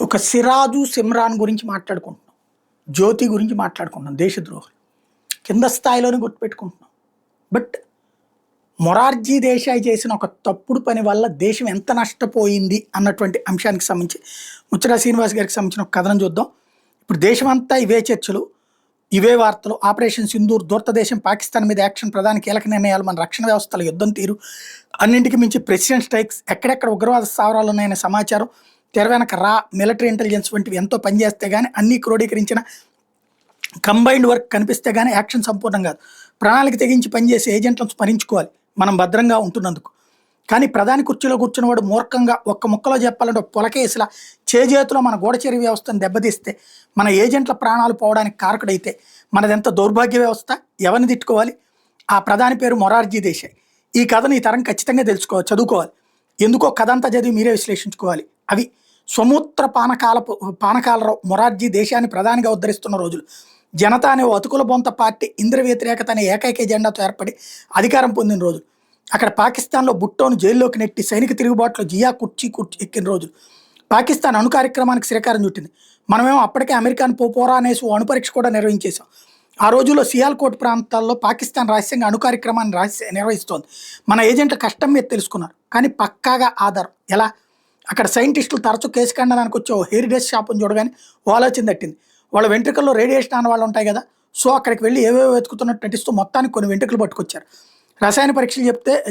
ఒక సిరాజు సిమ్రాన్ గురించి మాట్లాడుకుంటున్నాం. జ్యోతి గురించి మాట్లాడుకుంటున్నాం. దేశద్రోహులు కింద స్థాయిలోనే గుర్తుపెట్టుకుంటున్నాం. బట్ మొరార్జీ దేశాయ్ చేసిన ఒక తప్పుడు పని వల్ల దేశం ఎంత నష్టపోయింది అన్నటువంటి అంశానికి సంబంధించి ముచ్చట శ్రీనివాస్ గారికి సంబంధించిన ఒక కథనం చూద్దాం. ఇప్పుడు దేశమంతా ఇవే చర్చలు, ఇవే వార్తలు. ఆపరేషన్ సింధూర్, దూరదేశం పాకిస్తాన్ మీద యాక్షన్, ప్రధాని కీలక నిర్ణయాలు, మన రక్షణ వ్యవస్థల యుద్ధం తీరు, అన్నింటికి మించి ప్రెసిడెంట్ స్ట్రైక్స్, ఎక్కడెక్కడ ఉగ్రవాద స్థావరాలు ఉన్నాయనే సమాచారం, తెర వెనక మిలిటరీ ఇంటెలిజెన్స్ వంటివి ఎంతో పనిచేస్తే కానీ, అన్నీ క్రోడీకరించిన కంబైన్డ్ వర్క్ కనిపిస్తే కానీ యాక్షన్ సంపూర్ణం కాదు. ప్రణాళిక తెగించి పనిచేసే ఏజెంట్లను స్మరించుకోవాలి మనం భద్రంగా ఉంటున్నందుకు. కానీ ప్రధాని కుర్చీలో కూర్చున్నవాడు మూర్ఖంగా ఒక్క ముక్కలో చెప్పాలంటే పొలకేసిలా చేజేతిలో మన గూఢచర్య వ్యవస్థను దెబ్బతీస్తే, మన ఏజెంట్ల ప్రాణాలు పోవడానికి కారకుడైతే మనదెంత దౌర్భాగ్య వ్యవస్థ. ఎవరిని తిట్టుకోవాలి? ఆ ప్రధాని పేరు మొరార్జీ దేశాయ్. ఈ కథను ఈ తరం ఖచ్చితంగా చదువుకోవాలి. ఎందుకో కథ అంతా చదివి మీరే విశ్లేషించుకోవాలి. అవి స్వమూత్ర పానకాలరావు మొరార్జీ దేశాన్ని ప్రధానిగా ఉద్ధరిస్తున్న రోజులు. జనతా అనే అతుకుల బొంత పార్టీ ఇంద్ర వ్యతిరేకత అనే ఏకైక ఎజెండాతో ఏర్పడి అధికారం పొందిన రోజులు. అక్కడ పాకిస్తాన్లో భుట్టోను జైల్లోకి నెట్టి సైనిక తిరుగుబాటులో జియా కుర్చీ ఎక్కిన రోజులు. పాకిస్తాన్ అణు కార్యక్రమానికి శ్రీకారం చుట్టింది. మనమేమో అప్పటికే అమెరికాను పోరా అనేసి అణు పరీక్ష కూడా నిర్వహించేశాం. ఆ రోజుల్లో సియాల్కోట్ ప్రాంతాల్లో పాకిస్తాన్ రహస్యంగా అణు కార్యక్రమాన్ని నిర్వహిస్తోంది. మన ఏజెంట్ల కష్టం మీద తెలుసుకున్నారు, కానీ పక్కాగా ఆధారం. ఎలా? అక్కడ సైంటిస్టులు తరచూ కేసు ఖండనానికి వచ్చే హెయిర్ డ్రెస్ షాపుని చూడగానే ఆలోచన తట్టింది. వాళ్ళ వెంట్రుకల్లో రేడియేషన్ అన్న వాళ్ళు ఉంటాయి కదా, సో అక్కడికి వెళ్ళి ఏవేవో వెతుకుతున్నట్టు నటిస్తూ మొత్తానికి కొన్ని వెంట్రుకలు పట్టుకొచ్చారు. రసాయన పరీక్షలు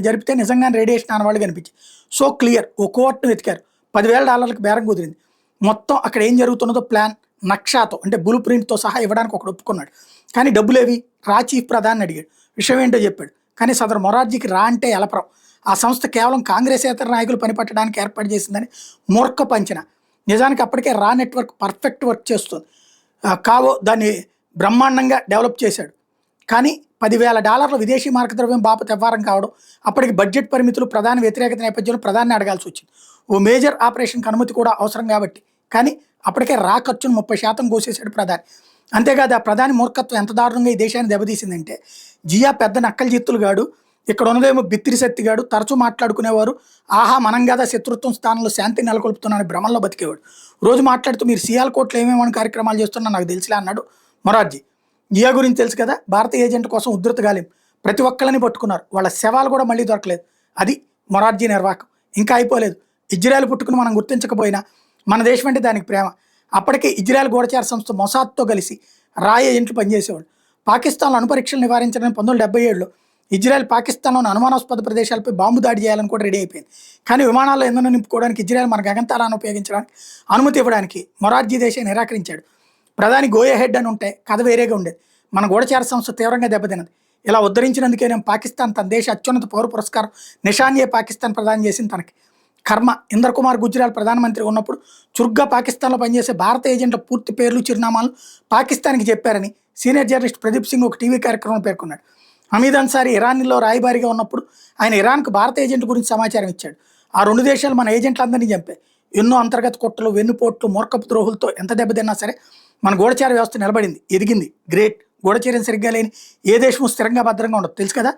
జరిపితే నిజంగానే రేడియేషన్ అన్న వాళ్ళు కనిపించి సో క్లియర్. ఓ కోర్టును వెతికారు. $10,000 బేరం కుదిరింది. మొత్తం అక్కడ ఏం జరుగుతున్నదో ప్లాన్ నక్షాతో, అంటే బ్లూ ప్రింట్తో సహా ఇవ్వడానికి ఒకడు ఒప్పుకున్నాడు. కానీ డబ్బులేవి? చీఫ్ ప్రధాని అడిగాడు. విషయం ఏంటో చెప్పాడు. కానీ సదరు మొరార్జీకి అంటే ఎలపరం. ఆ సంస్థ కేవలం కాంగ్రెసేతర నాయకులు పనిపట్టడానికి ఏర్పాటు చేసిందని మూర్ఖ పంచన. నిజానికి అప్పటికే నెట్వర్క్ పర్ఫెక్ట్ వర్క్ చేస్తుంది. దాన్ని బ్రహ్మాండంగా డెవలప్ చేశాడు. కానీ $10,000 విదేశీ మార్గద్రవ్యం బాపత వ్యవహారం కావడం, అప్పటికి బడ్జెట్ పరిమితులు, ప్రధాని వ్యతిరేకత నేపథ్యంలో ప్రధాని అడగాల్సి వచ్చింది. ఓ మేజర్ ఆపరేషన్కి అనుమతి కూడా అవసరం కాబట్టి. కానీ అప్పటికే ఖర్చును 30% కోసేశాడు ప్రధాని. అంతేకాదు ఆ ప్రధాని మూర్ఖత్వం ఎంత దారుణంగా ఈ దేశాన్ని దెబ్బతీసిందంటే, జియా పెద్ద నక్కల జిత్తులుగాడు, ఇక్కడ ఉన్నదేమో బిత్తిరి శక్తిగాడు, తరచూ మాట్లాడుకునేవారు. ఆహా మనం కదా శత్రుత్వం స్థానంలో శాంతి నెలకొల్పుతున్నాను భ్రమంలో బతికేవాడు. రోజు మాట్లాడుతూ మీరు సియాల్కోట్లో ఏమేమని కార్యక్రమాలు చేస్తున్నా నాకు తెలిసిలే అన్నాడు మొరార్జీ. జియా గురించి తెలుసు కదా, భారతీయ ఏజెంట్ కోసం ఉధృత గాలిం, ప్రతి ఒక్కళ్ళని పట్టుకున్నారు. వాళ్ళ శవాలు కూడా మళ్ళీ దొరకలేదు. అది మొరార్జీ నిర్వాహకం. ఇంకా అయిపోలేదు. ఇజ్రాయెల్ పుట్టుకుని మనం గుర్తించకపోయినా మన దేశం అంటే దానికి ప్రేమ. అప్పటికే ఇజ్రాయెల్ గూఢచార సంస్థ మొసాద్తో కలిసి ఏజెంట్లు పనిచేసేవాళ్ళు. పాకిస్తాన్లో అణుపరీక్షలు నివారించడానికి 1977లో ఇజ్రాయెల్ పాకిస్తాన్లోని అనుమానాస్పద ప్రదేశాలపై బాంబు దాడి చేయాలని కూడా రెడీ అయిపోయింది. కానీ విమానాల్లో ఇంధనం నింపుకోవడానికి ఇజ్రాయెల్ మన గగనతలాన్ని ఉపయోగించడానికి అనుమతి ఇవ్వడానికి మొరార్జీ దేశాయ్ నిరాకరించాడు. ప్రధాని గోయే హెడ్ అని ఉంటే కథ వేరేగా ఉండేది. మన గూఢచార సంస్థ తీవ్రంగా దెబ్బతిన్నది. ఇలా ఉద్ధరించినందుకే నేను పాకిస్తాన్ తన దేశ అత్యున్నత పౌర పురస్కారం నిషాన్-ఏ పాకిస్తాన్ ప్రదానం చేసింది తనకి. కర్మ. ఇందర్ కుమార్ గుజ్రాల్ ప్రధానమంత్రి ఉన్నప్పుడు చురుగ్గా పాకిస్తాన్లో పనిచేసే భారత ఏజెంట్ల పూర్తి పేర్లు, చిరునామాలు పాకిస్తాన్కి చెప్పారని సీనియర్ జర్నలిస్ట్ ప్రదీప్ సింగ్ ఒక టీవీ కార్యక్రమంలో పేర్కొన్నాడు. హమీద్ అన్సారీ ఇరాన్లో రాయబారిగా ఉన్నప్పుడు ఆయన ఇరాన్కు భారత ఏజెంట్ గురించి సమాచారం ఇచ్చాడు. ఆ 2 దేశాలు మన ఏజెంట్లందరినీ చంపాయి. ఎన్నో అంతర్గత కుట్రలు, వెన్నుపోట్లు, మూర్ఖపు ద్రోహులతో ఎంత దెబ్బతిన్నా సరే మన గూఢచార వ్యవస్థ నిలబడింది, ఎదిగింది. గ్రేట్. గూఢచర్యం సరిగ్గా లేని ఏ దేశము స్థిరంగా భద్రంగా ఉండదు. తెలుసు కదా.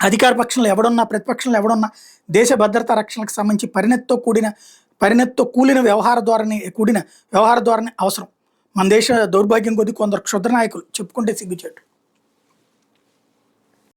అధికార పక్షంలో ఎవడున్నా, ప్రతిపక్షంలో ఎవడున్నా దేశ భద్రతా రక్షణకు సంబంధించి పరిణతితో కూడిన వ్యవహార ధోరణి అవసరం. మన దేశ దౌర్భాగ్యం కొద్ది కొందరు క్షుద్ర నాయకులు చెప్పుకుంటే సిగ్గుచేటు.